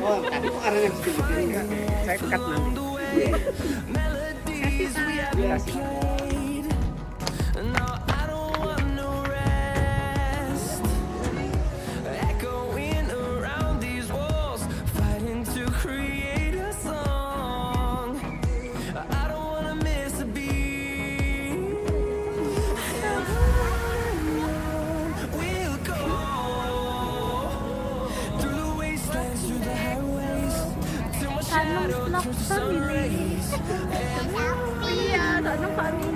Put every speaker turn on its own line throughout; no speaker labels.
Oh, tadi kok ada yang segini? Saya cut nanti. Kasih.
Tanong Vlog Family. Iya, Tanong Family.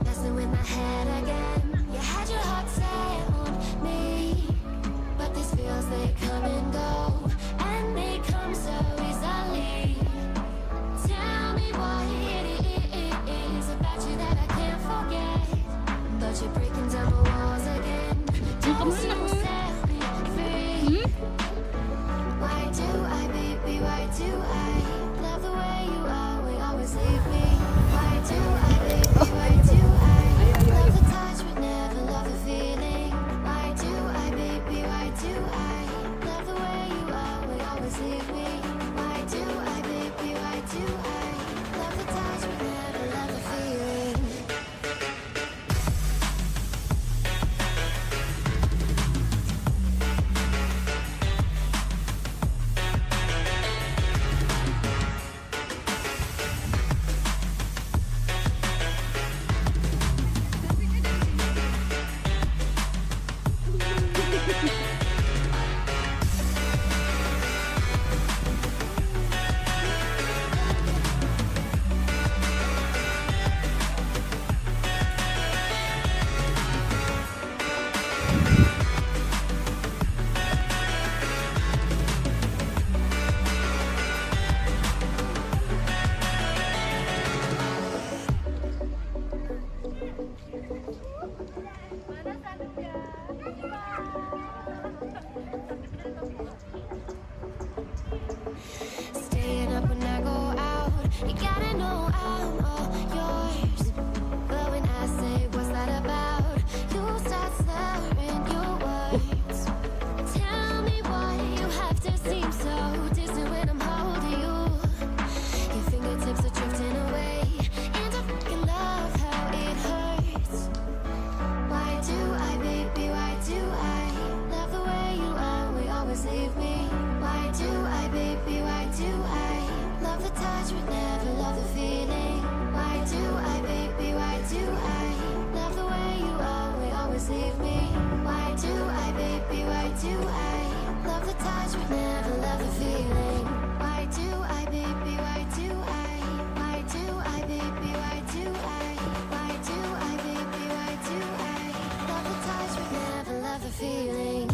Messing with my head again. You had your heart set on me, but these feels they come and go, and they come so easily. Tell me what it is about you that I can't forget. But you're breaking down my walls again. Don't you set me free? Why do I, baby? Why do I love the way you are? We always leave me. Why do I, baby? Why do I love the touch but never love the feeling? Why do I, baby? Why do I love the way you are? We always leave me. Why do I, baby? Why do I love the touch but never love the feeling? Staying up when I go out, you gotta know I'm all yours. But when I say what's that about, you start slurring your words. Tell me why you have to seem so distant when I'm holding you. Your fingertips are drifting away, and I fucking love how it hurts. Why do I, baby, why do I love the way you are? We always leave me. Why do I, baby, why do I love the touch but never love the feeling? Why do I, baby, why do I love the way you are? We always leave me. Why do I, baby, why do I love the touch but never love the feeling? Why do I, baby, why do I? Why do I, baby, why do I? Why do I, baby, why do I love the touch but never love the feeling?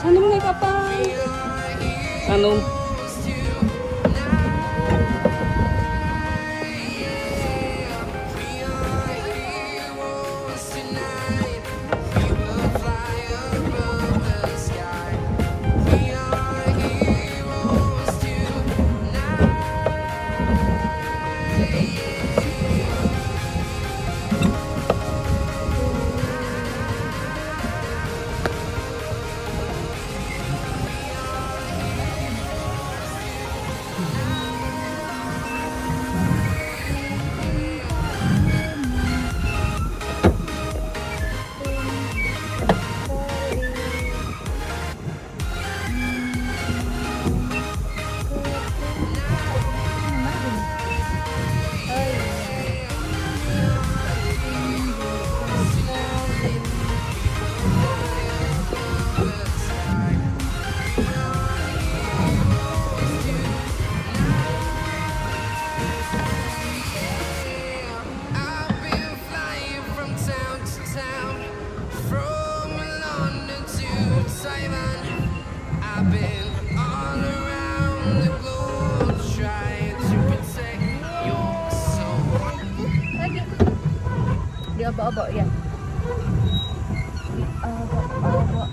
Sanong naik kapal. Sanong. Diobok-obok ya. Diobok-obok.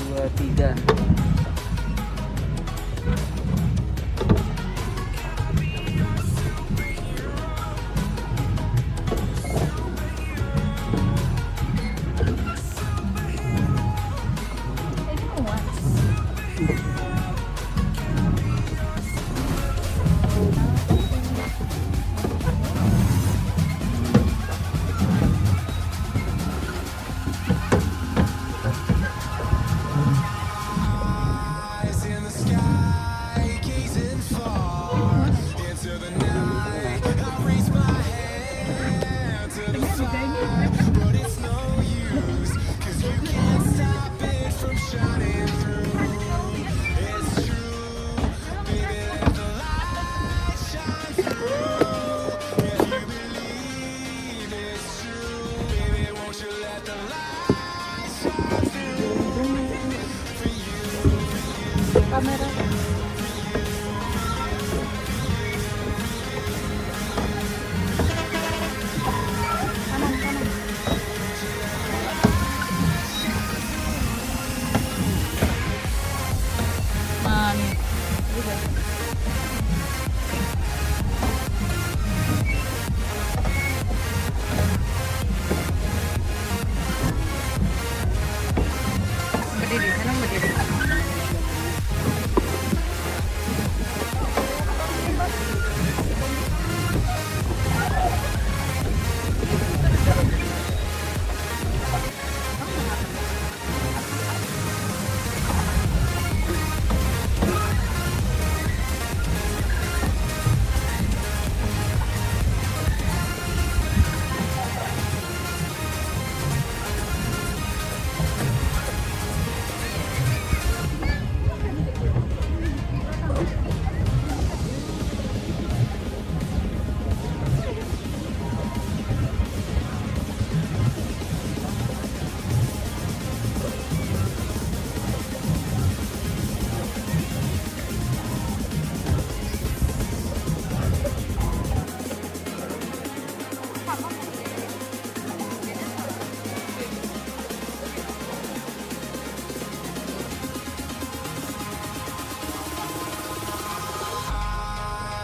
Dua, tiga.
Eyes in the sky, gazing far into the night. I raise my hand to the fire, but it's no use, 'cause you can't stop it from shining through. It's true, baby, let the light shine through. If you believe it's true, baby, won't you let the light shine through for you?
Camera. Kanan, kanan. Man. Berdiri, sana berdiri.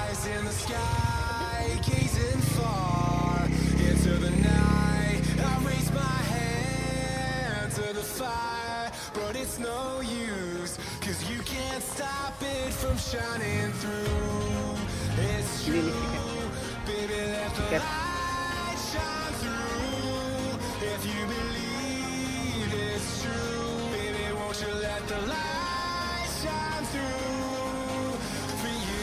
Eyes in the sky, gazing far into the night. I raise my hand to the fire, but it's no use, 'cause you can't stop it from shining through. It's true, baby, let the light shine through. If you believe it's true, baby, won't you let the light shine through for you?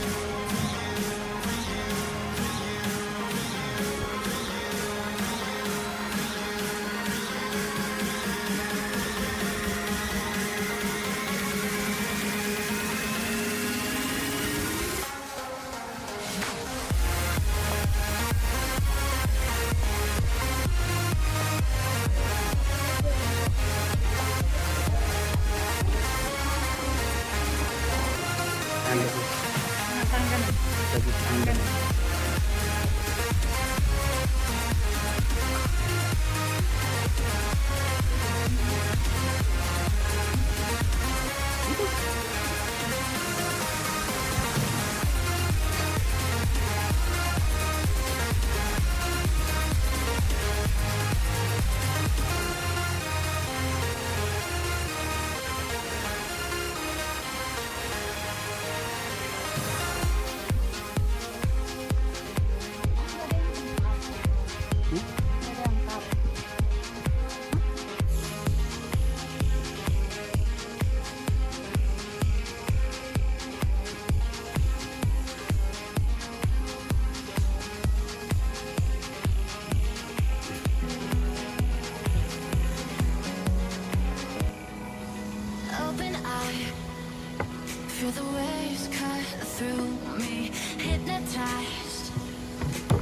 Feel the waves cut through me, hypnotized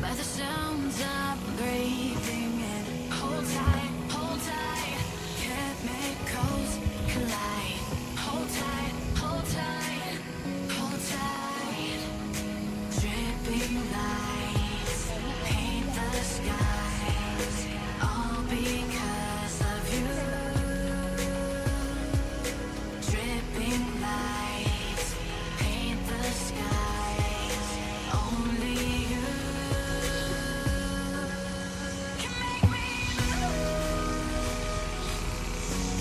by the sounds I'm breathing in. Hold tight, chemicals collide. Hold tight, hold tight, hold tight. Dripping lights paint the skies, all because of you. Dripping lights paint the skies, only you can make me move.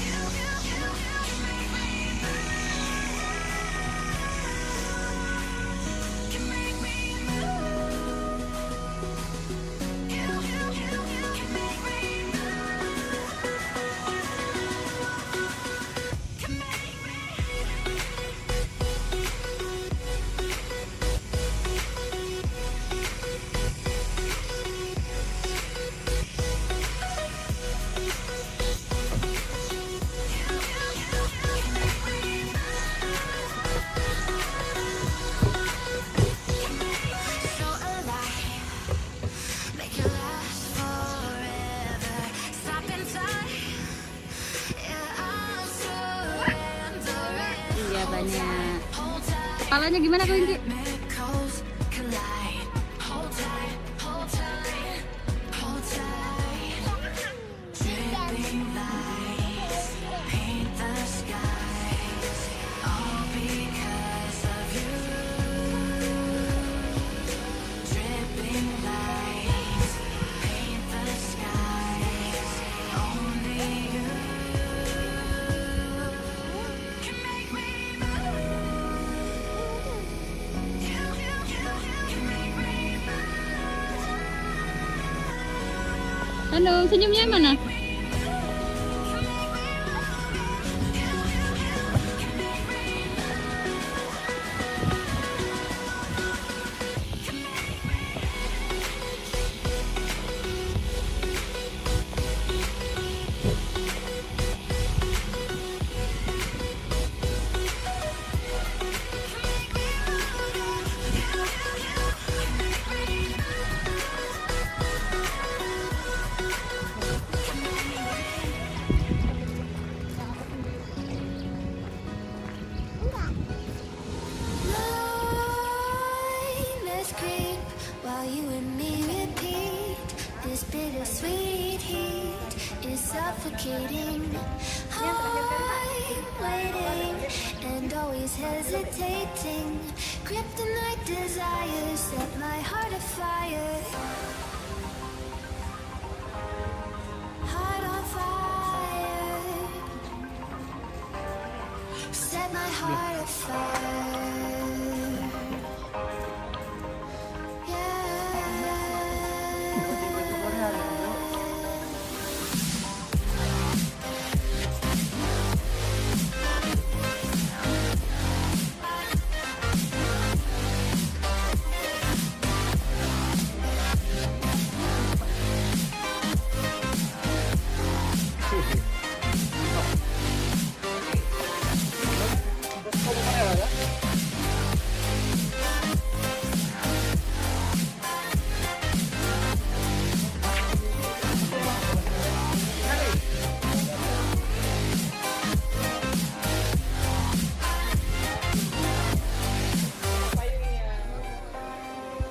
You can make me move. Can make me move. You can make me move. Can make me. So alive, make it last forever. Stop in time, yeah, I'll surrender.
Iya banyak.
Hold tight,
Kepalanya gimana Kak Inti?
chemicals collide. Hold tight, hold tight, hold tight. Dripping lights paint the skies, all because of you. Dripping lights paint the skies, only you can make me move. You can make me move.
Halo, senyumnya mana?
Nightmares creep while you and me repeat. This bittersweet heat is suffocating. I'm waiting and always hesitating. Kryptonite desires set my heart afire. Heart on fire. Set my heart afire.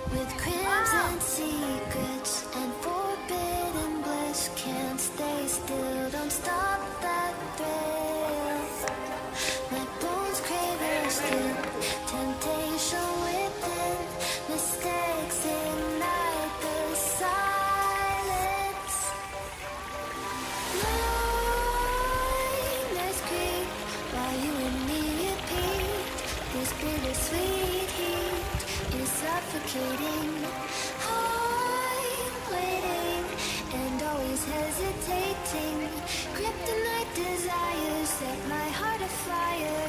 With crimson secrets and forbidden bliss, can't stay still, don't stop that thrill. My bones crave your skin, temptation within, mistakes ignite the silence. Nightmares creep while you and me repeat. This bittersweet heat is suffocating. I'm waiting and always hesitating. Kryptonite desires set my heart afire.